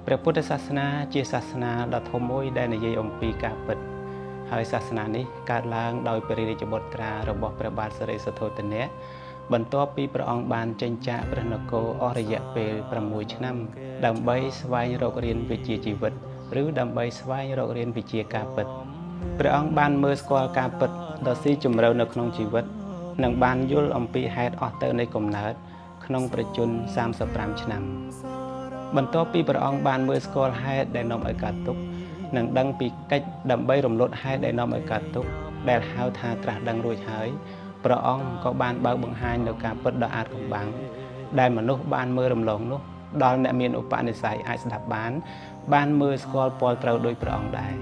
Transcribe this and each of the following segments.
ព្រះពុទ្ធសាសនាជាសាសនាដ៏ធំមួយដែលនិយាយអំពីការពិតហើយសាសនានេះកើតឡើងដោយព្រះរាជបុត្រារបស់ព្រះបាទសិរីសទ្ធោទនៈបន្ទាប់ពីព្រះអង្គបានចេញចាកព្រះនគរអស់រយៈពេល6ឆ្នាំដើម្បីស្វែងរករៀនវិជ្ជាជីវិតឬដើម្បីស្វែងរករៀនវិជ្ជាការពិតព្រះអង្គបានមើលស្គាល់ការពិតដ៏ស៊ីជម្រៅនៅក្នុងជីវិតនិងបានយល់អំពីហេតុអស់ទៅនៃកំណើតក្នុងប្រជញ្ញ35ឆ្នាំបន្ទាប់ពីព្រះអង្គបានមើលស្គាល់ហេតុដែលនាំឲ្យកើតទុក្ខនិងដឹងពីកិច្ចដើម្បីរំលត់ហេតុដែលនាំឲ្យកើតទុក្ខដែលហៅថាត្រាស់ដឹងរួចហើយព្រះអង្គក៏បានបើកបង្ហាញនៅការពិតដ៏អាថ៌កំបាំងដែលមនុស្សបានមើលរំលងនោះដល់អ្នកមានឧបនិស្ស័យអាចស្ដាប់បានមើលស្គាល់ពលត្រូវដោយព្រះអង្គដែរ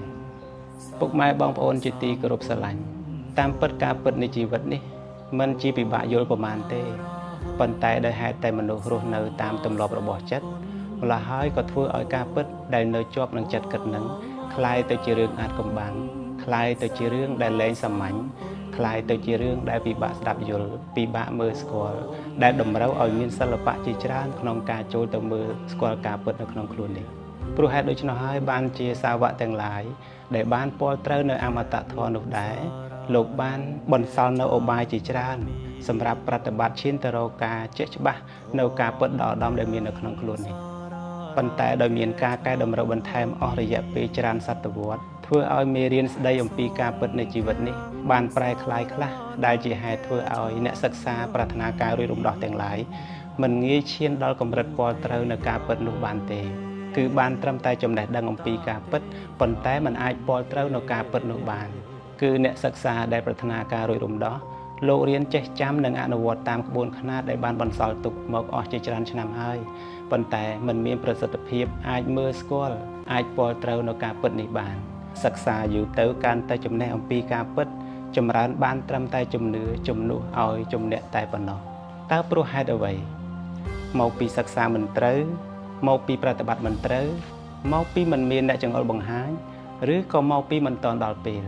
ពុកម៉ែបងប្អូនជាទីគោរពស្រឡាញ់តាមពិតការពិតនៃជីវិតនេះមិនជាពិបាកយល់ប្រមាណទេប៉ុន្តែដោយហេតុតែមនុស្សរស់នៅតាមទម្លាប់របស់ចិត្តម្ល៉េះហើយក៏ធ្វើឲ្យការពិតដែលនៅជាប់នឹងចិត្តគិតនឹងคล้ายទៅជារឿងអាថ៌កំបាំងคล้ายទៅជារឿងដែលលែងសាមញ្ញคล้ายទៅជារឿងដែលពិបាកស្ដាប់យល់ពិបាកមើលស្គាល់ដែលតម្រូវឲ្យមានសិល្បៈជាច្រើនក្នុងការចូលទៅមើលស្គាល់ការពិតនៅក្នុងខ្លួននេះព្រោះហេតុដូច្នោះហើយបានជាសាវកទាំងឡាយដែលបានពលត្រូវនៅអមតៈធម៌នោះដែរលោកបានបន្សល់នៅឧបាយជាច្រើនសម្រាប់ប្រតិបត្តិឈានទៅរកការចេះច្បាស់នៅការពិតដ៏ឧត្តមដែលមាននៅក្នុងខ្លួននេះប៉ុន្តែដោយមានការកែតម្រូវបន្ថែមអស់រយៈពេលច្រើនសតវត្សធ្វើឲ្យមេរៀនស្ដីអំពីការពិតនៃជីវិតនេះបានប្រែក្លាយខ្លះដែលជាហេតុធ្វើឲ្យអ្នកសិក្សាប្រាថ្នាការរួចរំដោះទាំងឡាយមិនងាយឈានដល់កម្រិតពលត្រូវនៅការពិតនោះបានទេគឺបានត្រឹមតែចំណេះដឹងអំពីការពិតប៉ុន្តែมันអាចពលត្រូវនៅការពិតនោះបានគឺអ្នកសិក្សាដែលប្រាថ្នាការរួចរំដោះលោករៀនចេះចាំនិងអនុវត្តតាមក្បួនខ្នាតដែលបានបន្សល់ទុកមកអស់ជាច្រើនឆ្នាំហើយប៉ុន្តែมันមានប្រសិទ្ធភាពអាចមើលស្គាល់អាចពលត្រូវនៅការពិតនេះបានសិក្សាយូរទៅកាន់តែចំណេះអំពីការពិតចម្រើនបានត្រឹមតែជំនឿជំនួសឲ្យជំនះតែប៉ុណ្ណោះតើព្រោះហេតុអ្វីមកពីសិក្សាមិនត្រូវមកពីប្រតិបត្តិមិនត្រូវមកពីមិនមានអ្នកចង្អុលបង្ហាញឬក៏មកពីមិនទាន់ដល់ពេល